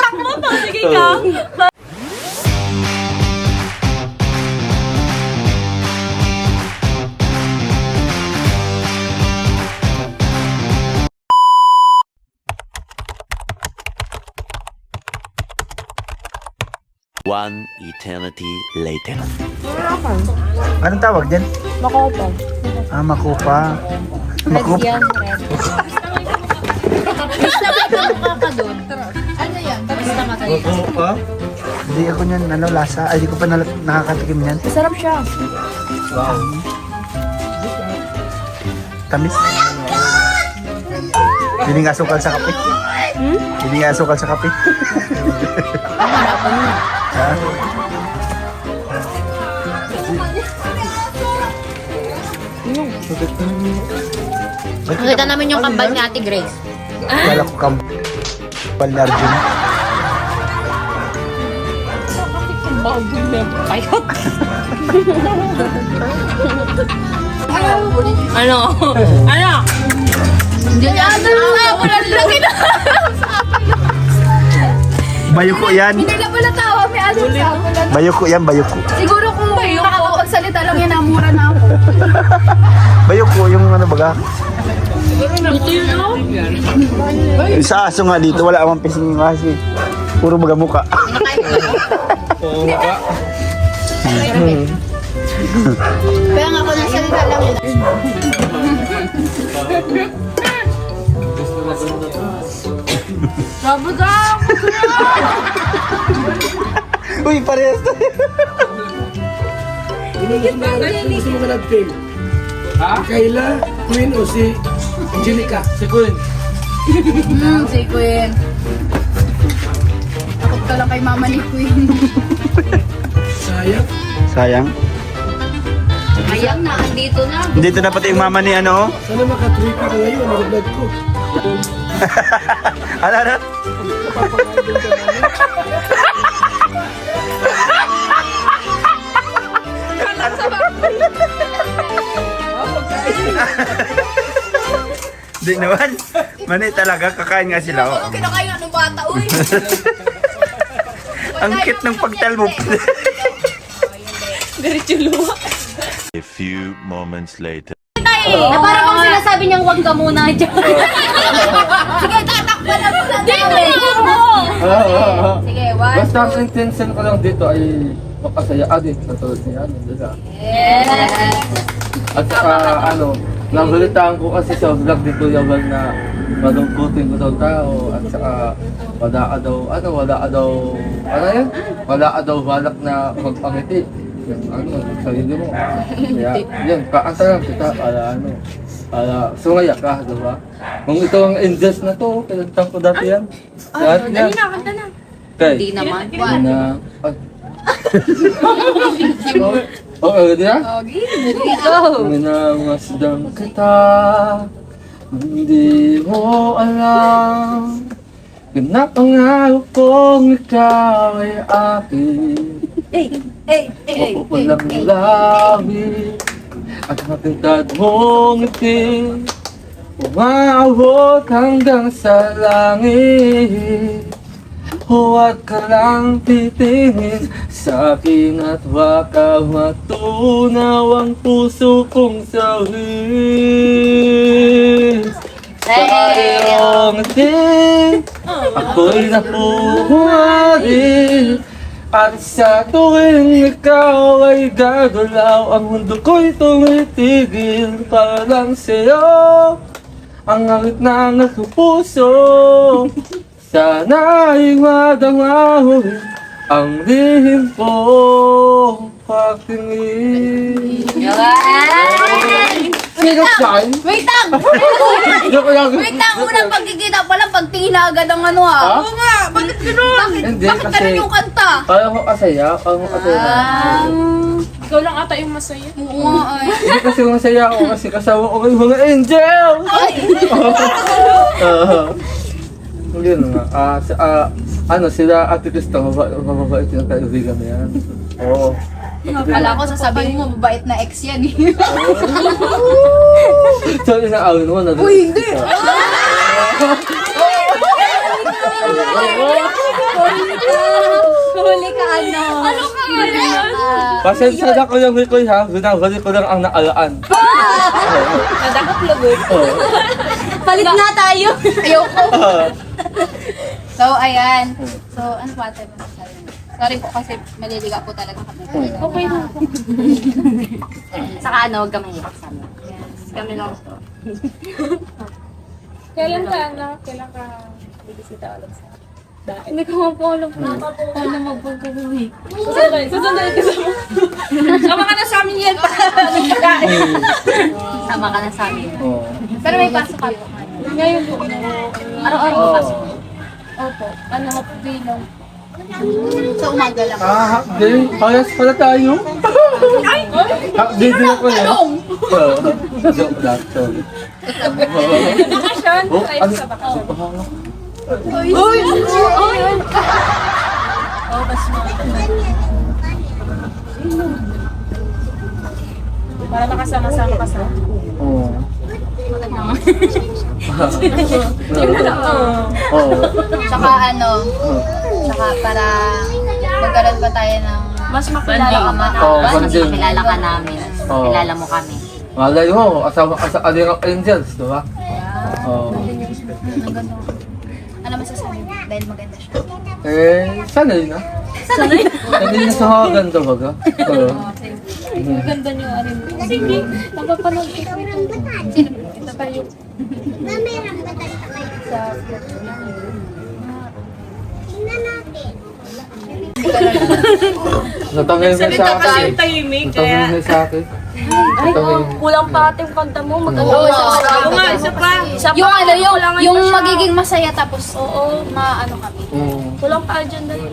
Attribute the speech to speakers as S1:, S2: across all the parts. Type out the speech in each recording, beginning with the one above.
S1: Takbo to, sige ka.
S2: One eternity later.
S3: Anong tawag dyan?
S1: Makopo.
S3: Ah, makupa.
S1: Red yan, red. Basta magkamukha ka dun. Ano yan? Basta magaling.
S3: Makupa? Hindi ako niyan, ano, lasa. Ay, di ko pa nakakatikim niyan.
S1: Masarap siya.
S3: Wow. Tamis. Hindi nga asukal sa kape. Hindi nga asukal sa kape. Ha?
S1: Nakita namin yung kambal ni Ate Grace.
S3: Kala ko kambal na Arjun.
S1: Ano? Ano? Hindi niya ano na. Wala lang ina.
S3: Bayuko yan.
S4: Hindi na pala tawa, may ano sa akin.
S3: Bayuko yan, bayuko.
S4: Siguro kung nakakapagsalita lang yan, namura na ako.
S3: Bayuko yung ano baga.
S1: Ito yun o?
S3: Sa aso nga dito, wala amang pising yung kasi. Puro baga muka.
S5: Oo nga.
S4: Kaya nga ako nasalita lang yun.
S1: Sabi ka!
S3: Uy, parehas tayo.
S5: Gusto mo ka nag-fail? Ha? Kayla, Queen o si Angelica? Si Queen.
S4: Si Queen. Takot ka lang kay mama ni Queen.
S5: Sayang.
S3: Sayang.
S4: Ayang na, andito na.
S3: Dito na pati yung mama ni ano.
S5: Sana maka-3 ka ngayon, nag-vlog ko.
S3: Ano? Di naman. Mani talaga, kakain nga sila. Oh.
S4: Kinakain ano bata, uy.
S3: Ang cute ng pagtalbo.
S1: Diretso luwa.
S2: A few moments later.
S4: Na parang bang sinasabi niyang huwag ka muna dyan. Sige, tatakpan na muna. Sige, one,
S6: Basta ang intention ko lang dito ay makasaya adit sa tulad niya. Diba?
S4: yes.
S6: At saka nabalitaan ko kasi sa vlog dito yung na malungkutin ko daw tao at saka wala daw balak na magpangiti. Sarili mo. Kaya, yan, kaanta lang kita para sumaya ka, diba? Kung ito ang angels na to, pinagtang ko dati yan. Lahat yan.
S1: Kanta na.
S4: Hindi
S6: Okay.
S4: naman.
S6: Na, okay, di na?
S4: Go.
S6: Minamasdan kita, hindi mo alam. Pinapangako kong ikaw ay akin. Mapupulang labi at matintad mong ngiti, umaabot hanggang sa langit. Huwag ka lang titingin sa akin at baka matunaw ang puso kong sawis. Sa iyong ngiti, ako'y napuhari. At sa tuwing ikaw ay gagalaw, ang mundo ko'y tumitigil para lang sa'yo. Ang awit na nasa puso, sana ay madamahuli ang lihim ko pagtingin. Sino saan?
S4: Wait lang! Wait lang! Unang pagkikita pa lang, pagtingin agad ang ano
S6: Ha?
S4: Oo nga! Bakit gano'n?
S6: Hindi,
S4: Bakit
S6: kasi-
S4: gano'n yung kanta?
S6: Parang ko kasaya,
S1: Ikaw lang ata yung masaya.
S4: Oo nga ay.
S6: Hindi kasi masaya ako kasi kasama ko may mga angels! Yun nga. Sila Ate Krista, mababait yung kaibigan na yan. Oo.
S4: Kala ko sasabihin mo, mabait na ex yan eh.
S6: So, inaawin mo na.
S4: Uy, hindi! Huli ka ano? Ano ka
S6: Pasensya na ko yung Mikoy ha. Binabalik ko lang ang naalaan.
S1: Nadakot lagot.
S4: Palit na tayo! Ayoko! So, ayan. So, ano pa tayo masasabi? Sorry po kasi maliliga po talaga kami.
S1: Okay na.
S4: Saka ano, huwag kami hirap sa amin. Yes, kami lang po.
S1: Kailan ka bibisita ulit sa dahil? Hindi ko nga po alam po. Paano magpagkabuhi? Susunod ka sa mo. Sama ka na sa amin yan.
S4: Sama ka na sa amin.
S6: Oo.
S4: Pero may pasok ka po.
S1: Ngayon po.
S4: Araw-araw
S6: Oo.
S4: may pasok.
S1: Opo. Ano nga po bilang?
S4: Sa umaga lang.
S6: Hakday. Hayas pala tayo. Hakday din ako yan. Joke lang. Sorry.
S1: Bakasyon?
S6: Oh,
S1: Tayo
S6: ano?
S1: sa bakasyon.
S4: Uy! Uy!
S1: Oh, mas para makasama-sama ka sa.
S6: Oo.
S1: Oo.
S6: Oo.
S4: Tsaka ano, tsaka para magkaroon pa tayo ng
S1: Mas makilala ka ma.
S6: Oo,
S4: mas
S6: banding.
S4: makilala ka namin.
S6: Oo.
S4: Kilala mo kami.
S6: Malay mo, asawa ka sa Alirang Angels, di ba? Oo.
S4: Ano masasabi mo? Dahil maganda siya.
S6: Sanay na. Sanay na sa mga ganda baga. Oo.
S1: Ganda niyo rin. Sige, napapanood ko ito.
S4: Sino?
S1: Kita kayo. Sa
S6: Natangay mo sa akin.
S1: tahimik.
S6: Natangay mo sa akin.
S1: Ay, kulang pa ate yung kanta mo.
S4: Oo,
S1: Oo nga, isa pa.
S4: Yung ano, yung magiging masaya tapos
S1: Oo.
S4: maano kami.
S6: Oo.
S1: Kulang pa dyan dali.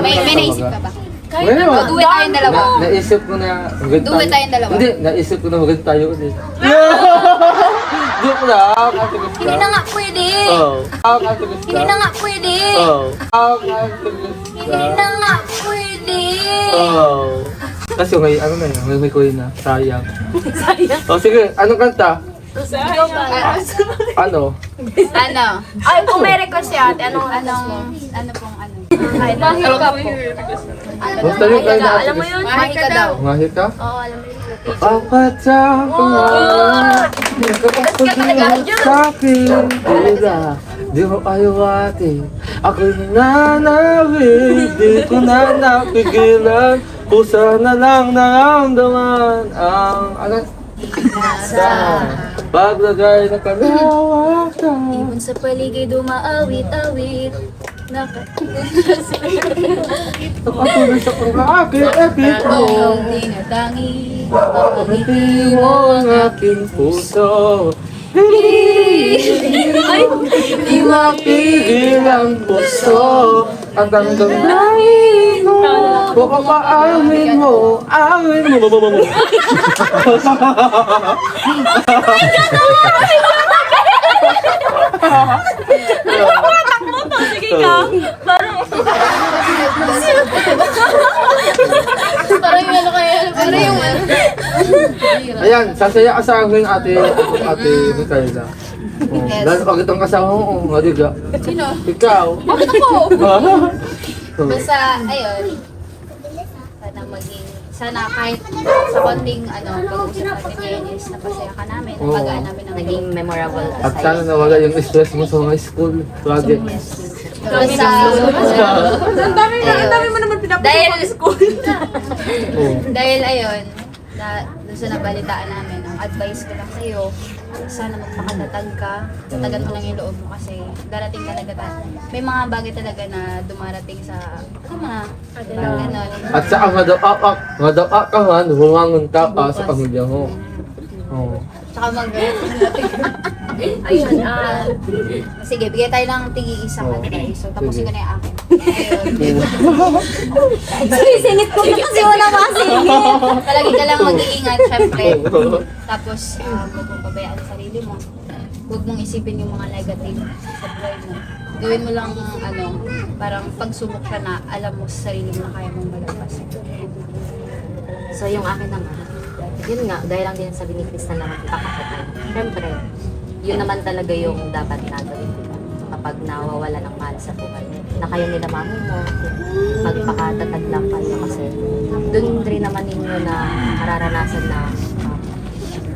S4: May naisip ka ba?
S1: Kahit
S6: Well,
S1: ano.
S4: Duwe tayong dalawa.
S6: Naisip ko na maganda
S4: Duwe tayong dalawa.
S6: Hindi, naisip ko na maganda tayo ulit. Joke lang, katigas
S4: Hindi na nga pwede.
S6: Oo. Katigas
S4: Hindi na nga pwede.
S6: Oo. Katigas
S4: Hindi na nga pwede.
S6: Oo. Kasi ngayon, ano na yun, may coin na. Sayang. Sayang. O sige, anong kanta? Ano?
S4: Ano?
S1: Ay, kung may request si ate, anong
S4: Ano pong ano?
S1: Mahi ka po.
S6: Basta yung kayo na
S1: Alam mo yun?
S4: Mahi ka daw.
S6: Ngahi ka?
S1: Oo, alam mo yun.
S6: Apat sa pangalan, nakapagpagin sa akin, tira, di mo ayawatin. Ako'y nananawid, di ko na napigilan, kusa na lang naramdaman ang alas. Paglagay na kalawakan.
S4: Ibon sa paligid umaawit-awit.
S6: Patuloy sa pag-aakit-akit mo.
S4: Tingatangi.
S6: Pagkakiti mo ang aking puso. Di mapigil ang puso. At ang damdamin mo. Baka maamin mo. Amin mo.
S1: Sige ka.
S4: Parang yung ano kaya, parang yung ano.
S6: Ayan, sasaya ka sa akin ate Micaela. Oh,
S4: Yes.
S6: dahil pag itong kasama mo, maliga.
S4: Sino?
S6: Ikaw.
S4: Bakit ako?
S6: Oh.
S4: Basta, ayun. Sana kahit sa konting pag-usap natin ngayon is napasaya ka namin,
S6: Oo.
S4: napagaan namin ang naging memorable
S6: At sana nawala yung stress mo sa mga school projects.
S4: Basta,
S1: Ang dami mo naman
S4: dahil,
S6: Oh.
S4: dahil ayun, doon sa nabalitaan namin, ang advice ko lang sa'yo, sana magpakatatag ka, tatagan mo lang yung loob mo kasi darating talaga may mga bagay talaga na dumarating sa mga ganon.
S6: At sa madaak ka man, humangon ka pa sa pamilya mo. Oh.
S4: Tsaka ayun, sige, bigay tayo ng tigi-isang advice. So, tapusin ko na yung akin. Sinisingit ko kasi wala makasingit. Palagi ka lang mag-iingat, syempre. Tapos, huwag mong pabayaan sa sarili mo. Huwag mong isipin yung mga negative sa buhay mo. Gawin mo lang, parang pagsubok ka na, alam mo sa sarili mo na kaya mong malabas.
S7: So yung akin naman, yun nga, dahil lang din sabi ni Krista na magpakapatid. Siyempre, yun naman talaga yung dapat na gawin, diba? Kapag nawawala ng mahal sa buhay, na kayo nila mami mo, magpakatatag lang kayo kasi doon rin naman ninyo na mararanasan na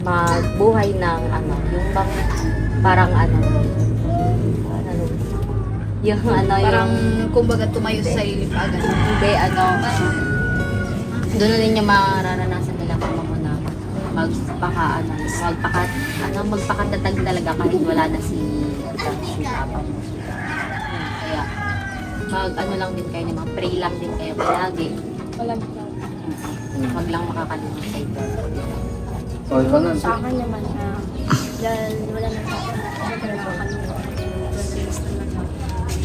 S7: magbuhay ng ano, yung bang parang ano, yung ano,
S4: Parang,
S7: yung
S4: kumbaga, tumayo sa sarili pa agad.
S7: hindi, ano, doon na rin yung mararanasan nila kung mo na magpakatatag talaga kahit wala na si Papa mo. Kaya, ano lang din kayo, pray lang din kayo palagi.
S1: Walang
S7: Wag lang makakalimutan sa ito.
S6: O, ikaw na.
S8: Sa akin naman na dahil wala na ako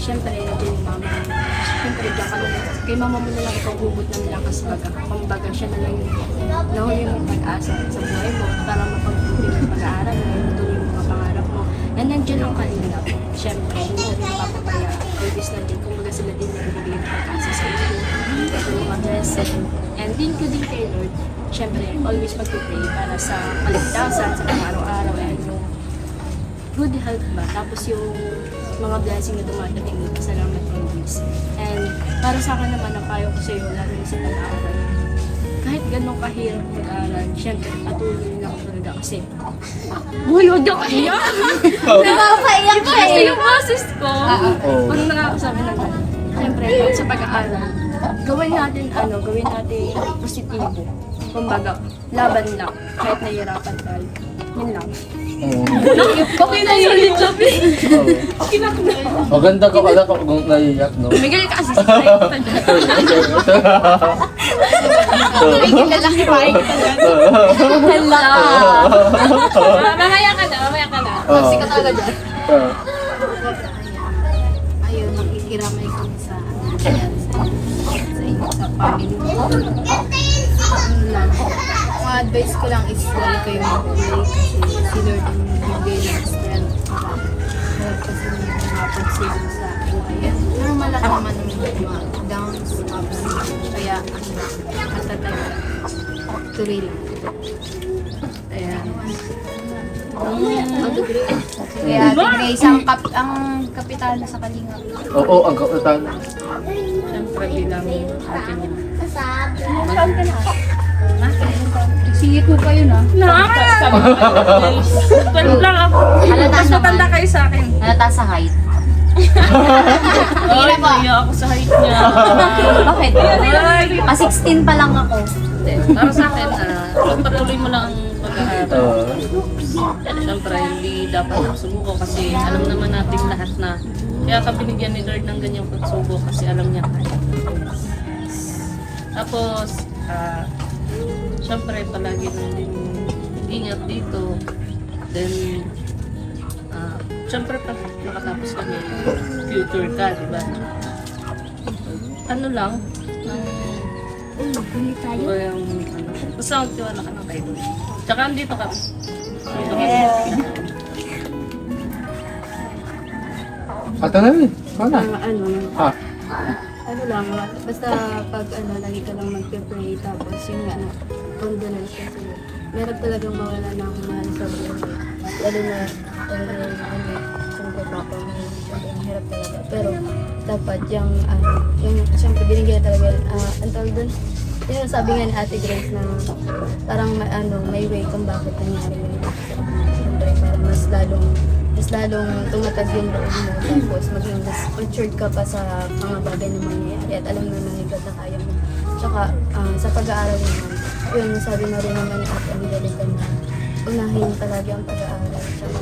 S8: siyempre siyempre din mama siyempre diyan ka na kay mama mo na lang ikaw hugot ng lakas kumbaga siya na lang yung nahuli mong pag-asa sa buhay mo para mapagputi ng pag-aaral mo tuloy yung mga pangarap mo and nandiyan ang Kalingap siyempre hindi na rin mapapaya always na din kumbaga sila din nagbibigay ng pag-asa sa iyo ito yung mga blessing and din ko din kay Lord siyempre always mag-pray para sa kaligtasan sa pang-araw-araw and yung good health ba tapos yung mga blessing na dumadating salamat always. And para sa akin naman, ang payo ko sa iyo, lalo na sa nag-aaral. Kahit ganun kahirap mag-aaral, syempre, patuloy na ako talaga kasi uy, huwag ka kaiyak!
S4: Nakakaiyak ka
S1: Kasi
S4: eh!
S1: yung boses ko,
S6: Oo.
S1: pag nakakasabi na lang,
S8: Siyempre, sa pag-aaral, gawin natin positibo. Kumbaga, laban lang, kahit nahihirapan tayo. Yun lang.
S6: Oo.
S1: okay na yun, Choppy.
S6: Oo. Maganda ka pala kung naiyak, no?
S1: Miguel ka kasi sa side.
S4: Lalaki pa eh.
S1: Mamaya ka na.
S4: Magsika talaga dyan.
S6: Oo.
S8: Ayun, makikiramay kami sa inyo, sa family mo. Ano lang,
S4: Mga advice ko lang is lagi kayo mag-pray kasi si Lord ang bigay ng strength. Lord kasi nakapagsilong sa buhay. Pero malaki naman ng mga downs, ups. Kaya, matatag lang. Tuloy lang. Ayan. Kaya, Grace, ang kapitana sa Kalingap.
S6: Oo, ang kapitan.
S1: Siyempre bilang akin yun.
S4: Sige ko kayo na.
S1: Lang ako.
S7: Halata
S1: Mas matanda
S7: naman.
S1: kayo sa akin.
S7: Halata sa height.
S1: Ay, naiya ako sa height niya.
S7: Bakit? Pa 16 pa lang ako.
S1: Para sa akin, pagpatuloy mo lang ang pag-aaral.
S6: Oo.
S1: Siyempre, hindi dapat sumuko kasi alam naman natin lahat na kaya ka binigyan ni Lord ng ganyang pagsubok kasi alam niya kaya. Tapos, siyempre, palagi nang din ingat dito. Then, siyempre, pag nakatapos kami, future ka, di ba? Ano lang, basta magtiwala ka ng kay Lord. Tsaka andito kami.
S6: Ata na rin. Mana? Ah.
S8: ano lang, basta pag lagi ka lang mag-pray, tapos yung condolence kasi meron talagang mawala ng mahal sa buhay. Lalo na, siyempre papa mo, ang hirap talaga. Pero dapat yung siyempre binigyan talaga, ang tawag dun, yun sabi nga ni Ate Grace na parang may way kung bakit nangyari yun. Siyempre parang mas lalong tumatag yung loob mo, tapos maging mas matured ka pa sa mga bagay na mangyayari at alam naman ni God na kaya mo. Tsaka sa pag-aaral naman, yun sabi na rin naman ni Ate Angelica na unahin talaga ang pag-aaral. Tsaka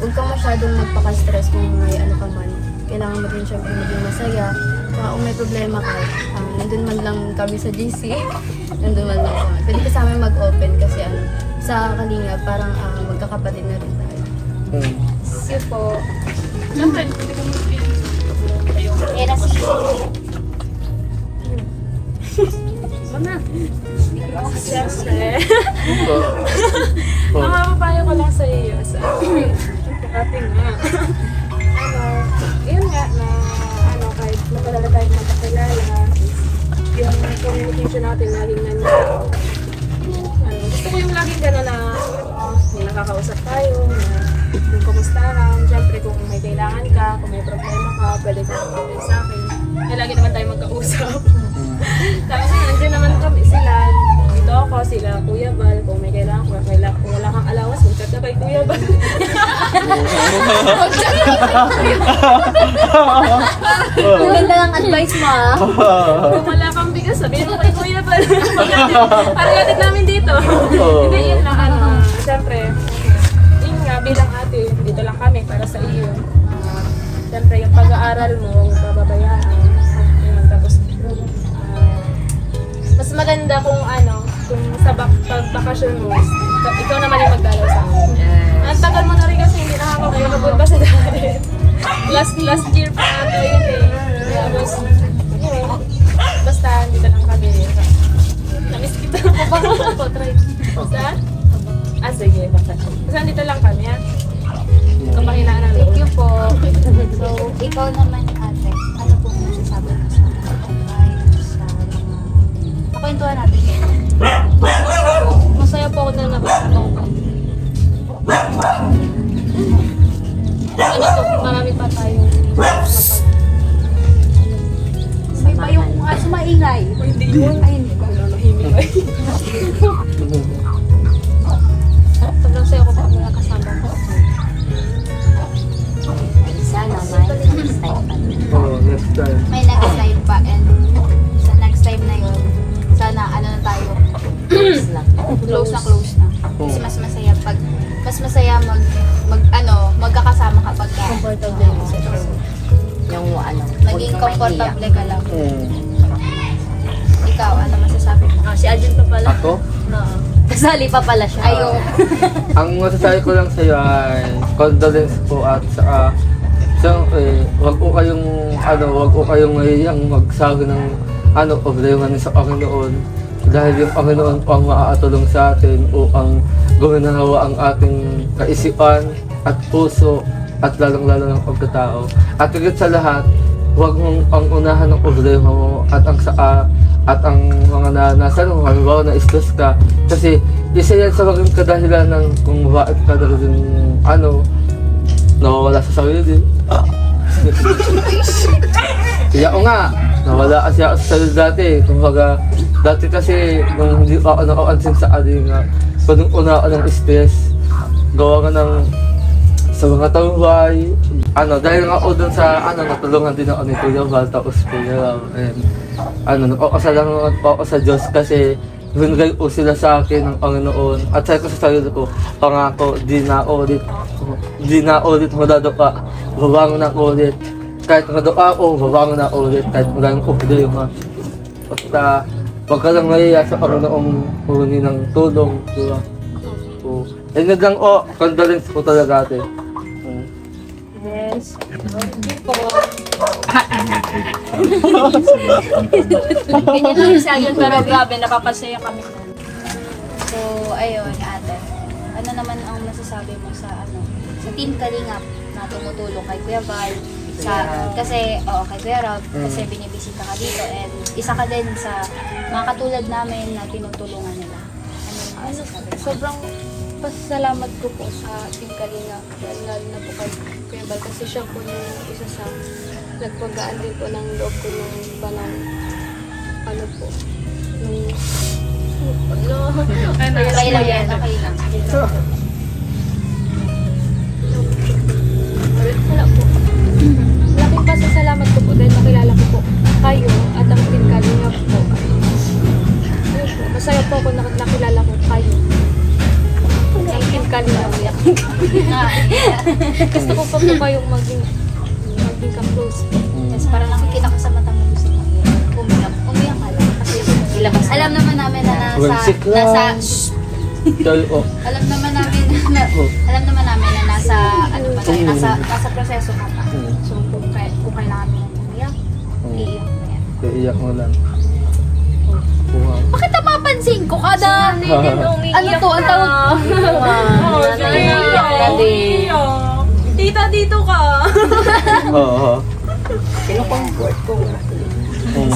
S8: huwag ka masyadong magpaka-stress kung may ano ka man. Kailangan mo din syempre maging masaya. Tsaka kung may problema ka, nandun man lang kami sa GC, nandun man lang kami. Pwede ka sa amin mag-open kasi sa Kalingap parang magkakapatid na rin tayo.
S1: Sige po. Siyempre, pwede ka mag-film.
S8: Era si
S1: Mana? Siyempre. Makapapayo ko lang sa iyo. Pagkakating nga. Yun nga na kahit matagal tayo magkakilala, yung community foundation natin laging nandiyan. Gusto ko yung laging gano'n na may nakakausap tayo, na kung kumustahan. Siyempre kung may kailangan ka, kung may problema ka, pwede ka mag-comment sa akin. Kaya lagi naman tayo magkausap. Tapos nandiyan naman kami sila. Dito ako, sila Kuya Bal. Kung may kailangan ko, kung wala kang alawas, mag-chat ka kay Kuya Bal.
S7: Ang ganda ng advice mo ah.
S1: Kung wala kang bigas, sabihin mo kay Kuya Bal. Para gatid namin dito. Hindi, yun lang. Siyempre, yun nga, bilang ate, dito lang kami para sa iyo. Siyempre, yung pag-aaral mo, huwag pababayaan. Yun, tapos, mas maganda kung kung sa pagbakasyon mo, ikaw naman yung magdalaw sa akin. Ang tagal mo na rin kasi hindi nakakapagod pa sa dahil. Last year pa ata yun eh. Tapos, yun, basta dito lang kami. Namiss kita. Try. Basta? Sige, basta. Basta dito lang kami ha. Kung makinaan ng
S4: Thank you po. So, ikaw naman ate, ano po yung masasabi mo sa mga advice, sa mga... Pakwentuhan natin.
S1: Masaya po ako na nakasama ko. Marami pa tayong
S4: May pa yung sumaingay.
S1: hindi yun. Ay, hindi ko nanahimik ay. Sobrang saya ko pa mga kasama ko.
S7: Sana may next time pa.
S6: Oo, next time.
S4: May next time pa and sa next time na yun, sana ano na tayo,
S7: Close lang.
S4: close na. Kasi mas masaya magkakasama kapag
S1: Comfortable.
S7: Yung ano.
S4: naging comfortable ka lang.
S6: Mm.
S4: Ikaw, ano masasabi mo?
S1: Si Ajun pa pala.
S6: Ako?
S7: Kasali pa pala siya.
S4: Ayaw.
S6: Ang masasabi ko lang sa'yo ay condolence po at saka wag po kayong ngayang magsabi ng problema sa Panginoon dahil yung Panginoon po ang maaatulong sa atin upang guminawa ang ating kaisipan at puso at lalong-lalo ng pagkatao. At higit sa lahat, huwag mong pangunahan ng problema mo at ang mga nasa halimbawa na stress ka kasi isa yan sa maging kadahilan ng kung bakit ka rin nawawala sa sarili. Kaya o nga, nawala kasi ako sa sarili dati. Kumbaga, dati kasi nung hindi ako nakapansin sa aling panung una ako ng stress, gawa nga ng sa mga taluhay. Dahil nga ako dun sa natulungan din ako ni Kuya Val, tapos Kuya Val. And napakasalamat po ako sa Diyos kasi binigay po sila sa akin ng Panginoon. At sabi ko sa sarili ko, pangako, di na ulit madadapa, babangon na ulit. Kahit madapa ako, babangon na ulit. Kahit maraming problema. Basta, wag ka lang mahiya sa Panginoong huni ng tulong. Diba? So, yun lang condolence po talaga ate.
S1: Yes. Ganyan lang si Ajun pero grabe, napapasaya kami.
S4: So, ayun, ate. Ano naman ang masasabi mo sa Team Kalingap na tumutulong kay Kuya Val? Kasi kay Kuya Rob, kasi binibisita ka dito and isa ka din sa mga katulad namin na tinutulungan nila. Ano masasabi mo?
S8: Sobrang pasalamat ko po sa Team Kalingap. Lalo na po kay Kuya Bal kasi siya po yung isa sa nagpagaan din po ng loob ko nung panang
S4: Okay lang yan, okay lang.
S8: Wala po. Malaking pasasalamat ko po dahil makilala ko po kayo at ang Team Kalingap po. Ayun po, masaya po ako nakilala ko kayo. Ang Team Kalingap. Gusto ko pa po kayong maging ka-close.
S4: Yes, para nakikita ko sa mata mo gusto mo umiyak ka lang. Kasi alam naman namin na alam naman namin na nasa proseso ka pa. So, kung kailangan mo umiyak, iiyak mo yan.
S6: Iiyak mo lang.
S4: Bakit mapansin ko kada? Ano to? Ang tawag?
S7: Naiiyak na din.
S1: Tita, dito ka.
S6: Oo.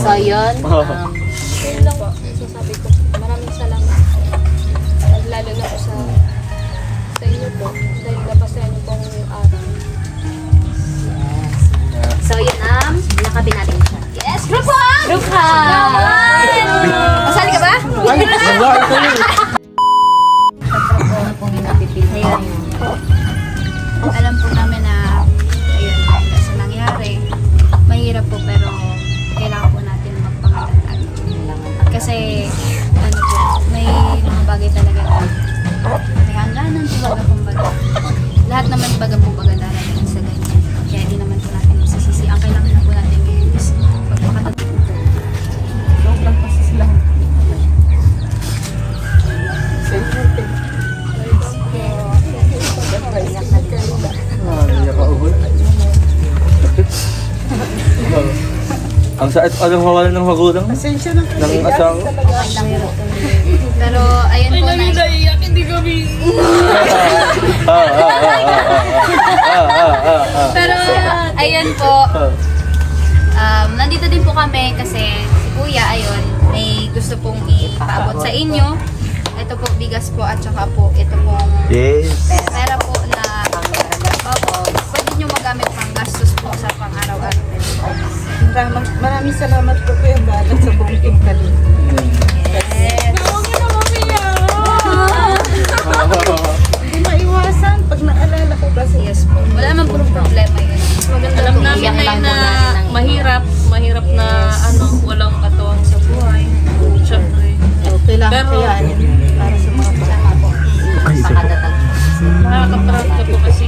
S7: So yun,
S1: Yun lang po. lalo na po sa inyo po. Dahil napasayan niyo pong araw.
S7: So, yun lakapin natin siya.
S4: Yes, group hug!
S7: Group hug!
S4: Masali ka ba?
S6: Ay, wala ito yun.
S7: Ano pong inapipili? Ayun.
S4: Alam po namin na, ayun, kasi nangyari. Mahirap po pero kailangan po natin magpangatatag. Kasi, ano po, may mga bagay talaga na may hangganan po baga kumbaga. Lahat naman baga po baga darating sa ganyan. Kaya di naman po natin masisisi. Ang kailangan na po natin ngayon is magpakatatag.
S6: Sobrang pasisilang. Iyak ka uhol. Ang sakit alam mawalan ng magulang ng asawa.
S4: Pero, ayun po na.
S1: Naiyak, hindi kami.
S4: Pero, ayun po. Nandito din po kami kasi si Kuya, ayun, may gusto pong ipaabot sa inyo. Ito po, bigas po at saka po, ito pong
S3: Yes.
S4: pera po na opo, pwede nyo magamit pang gastos po sa pang-araw-araw.
S9: Maraming salamat po Kuya Balat sa buong team kami.
S4: Yes.
S9: Hindi maiwasan pag naalala ko kasi.
S4: Yes po. Wala naman po problema yun.
S1: Alam namin na mahirap na walang katuwang sa buhay. Siyempre.
S8: Kailangan
S1: Pero-
S8: kayanin para sa mga
S4: Sama po.
S3: Ay, isa pa.
S7: Pakatatag.
S1: Nakakaparap ka po kasi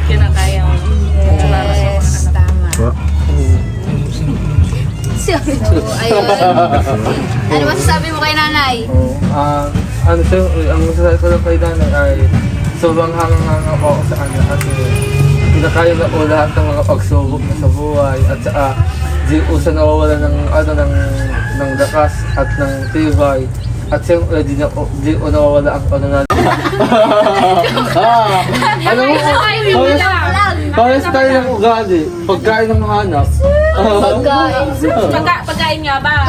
S1: kinakaya mo. Para sa mga
S4: Yes,
S1: anak.
S4: tama.
S3: Po.
S4: So, ayun. Ano masasabi mo kay nanay?
S6: Ano siya, ang masasabi ko lang kay nanay ay sobrang hanga-hanga po ako sa kanya kasi pinakaya na po lahat ng mga pagsubok na sa buhay at saka di usa nawawala ng lakas at ng tibay at siyempre di nawawala ang panunod. Ano mo? Parang tayo ng ugali, pagkain ng hanap.
S1: Pagkain nga ba?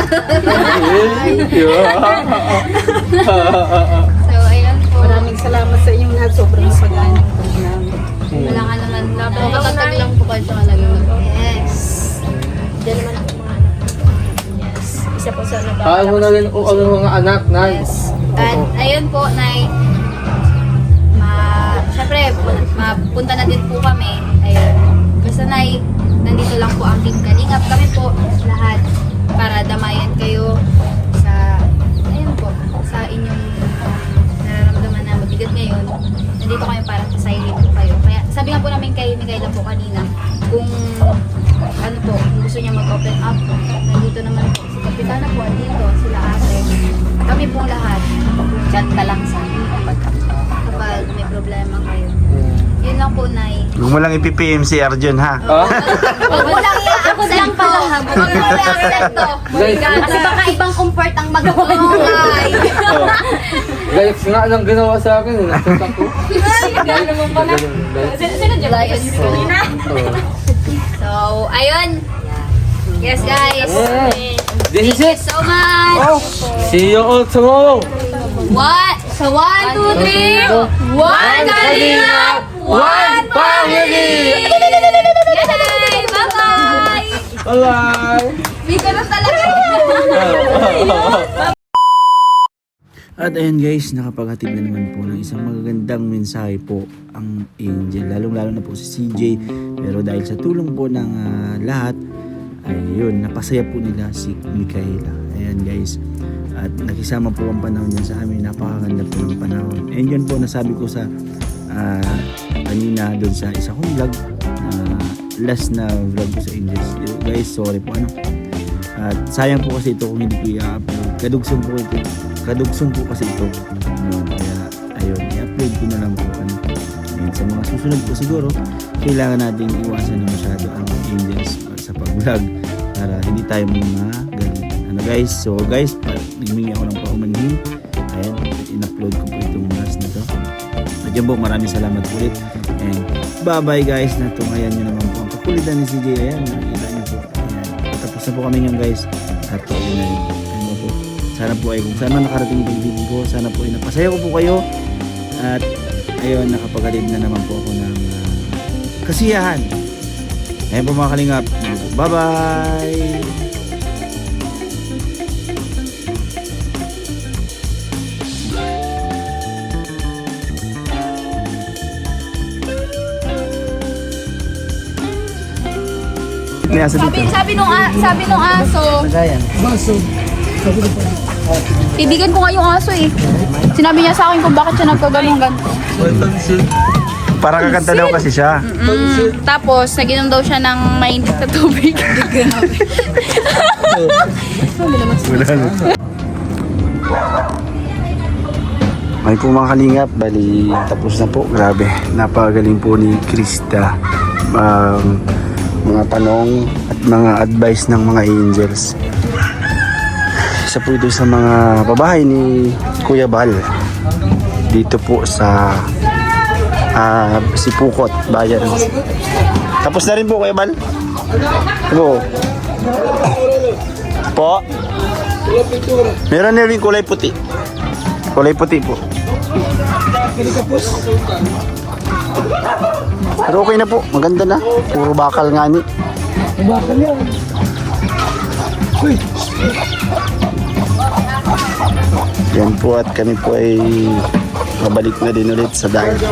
S4: So, ayun po.
S9: Maraming salamat sa inyong lahat. Sobrang pag-aning po namin.
S4: Wala ka naman. Makatatag lang po kayo sa lagay. Yes.
S1: Diyan naman ang mga anak. Yes. Isa po sa
S6: Kaya mo na rin ang mga anak, Nay.
S4: Yes. At ayun po, Nay, syempre, mapunta na din po kami. Ayun. Basta, Nay, nandito lang po ang Team Kalingap. Kami po lahat para damayan kayo sa, ayun po, sa inyong nararamdaman na mabigat ngayon. Nandito kayo para pasailin po kayo. Kaya sabi nga po namin kay Mikaela po kanina, kung ano po, kung gusto niya mag-open up, nandito naman po si Kapitana po, dito, sila ate. Kami po lahat.
S7: Chat ka lang sa akin kapag
S4: Kapag may problema kayo. Yun lang po, Nay.
S3: Huwag mo lang ipipm si Arjun, ha?
S4: Huwag mo lang i-accept to. Huwag mo lang i-accept to.
S7: Kasi baka ibang comfort ang magawa.
S4: Ay.
S6: Gayos nga lang ginawa sa akin, nakita ko.
S1: Gano'n naman pala. Sino dyan?
S4: Lion po. So, ayun. Yes, guys.
S6: This is
S4: Thank you
S6: it.
S4: so much.
S6: See you all tomorrow.
S4: What? So, 1, 2, 3. 1 Kalingap! 1 family! Yay! Bye-bye!
S6: Bye-bye.
S4: May ganun talaga.
S3: At ayun guys, nakapaghatid na naman po ng isang magagandang mensahe po ang Angel. Lalong-lalo na po si CJ. Pero dahil sa tulong po ng lahat, ay yun, napasaya po nila si Mikaela. Ayan guys. At nakisama po ang panahon dyan sa amin. Napakaganda po ng panahon. And yun po, nasabi ko sa kanina doon sa isa kong vlog. Last na vlog ko sa Angels. Guys, sorry po ano. At sayang po kasi ito kung hindi ko i-upload. Kadugsong po ito. Kadugsong po kasi ito. Kaya ayun, i-upload ko na lang po. And sa mga susunod po siguro, kailangan natin iwasan na masyado ang Angels sa pag-vlog para hindi tayo magalitan. Ano guys? So guys, nagmingi ako ng paumanhin. Ayan, in-upload ko po itong last na to. At yun po, maraming salamat po ulit. And bye-bye guys. Natungayan nyo naman po ang kakulitan ni CJ. Ayan, nakikita nyo po. Ayan, tapos na po kami ngayon guys. At yun na rin po. Ano po. sana po ay kung saan man nakarating yung video ko, sana po ay napasaya ko po kayo. At ayun, nakapaghatid na naman po ako ng kasiyahan. Ayun po mga kalingap. Bye-bye! May aso dito.
S4: Sabi nung aso,
S5: Baso.
S4: ibigan ko nga yung aso eh. Sinabi niya sa akin kung bakit siya nagkaganong-ganon.
S3: Para kakanta daw kasi siya.
S4: Tapos, naginom daw siya ng mainit na tubig.
S3: May po mga kalingap, bali tapos na po. Grabe, napakagaling po ni Krista. Mga tanong at mga advice ng mga angels. Isa po ito sa mga babae ni Kuya Bal. Dito po sa Sipukot, bayan. Tapos na rin po Kuya Bal? Po. Po? Meron na rin kulay puti. Kulay puti po. Pero okay na po, maganda na. Puro bakal nga ni.
S5: Bakal yan. Uy.
S3: Yan po at kami po ay mabalik na din ulit sa dagat.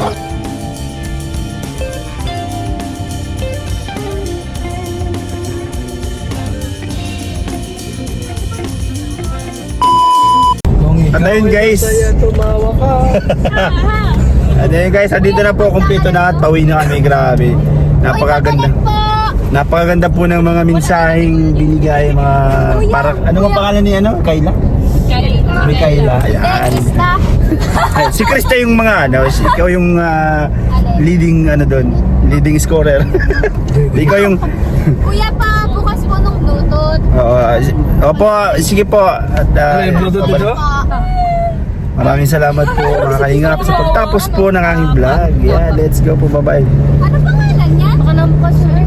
S3: At ayun guys.
S5: Tumawa ka.
S3: At ayun guys, andito na po, kumpleto na at bawi na kami, grabe. Napakaganda. Napakaganda po ng mga mensaheng binigay, mga parang, ano ang pangalan ni ano? Kayla? May Kayla. Ayan. Ay, si Krista yung mga ano, ikaw yung leading ano doon, leading scorer. Ikaw yung
S4: Kuya pa, bukas po nung Bluetooth.
S3: opo, sige po. At
S5: May Bluetooth dito?
S3: maraming salamat po mga kalingap sa pagtapos po ng aking vlog. Yeah, let's go po, bye-bye.
S4: Ano pangalan niya? Baka lang po, sir.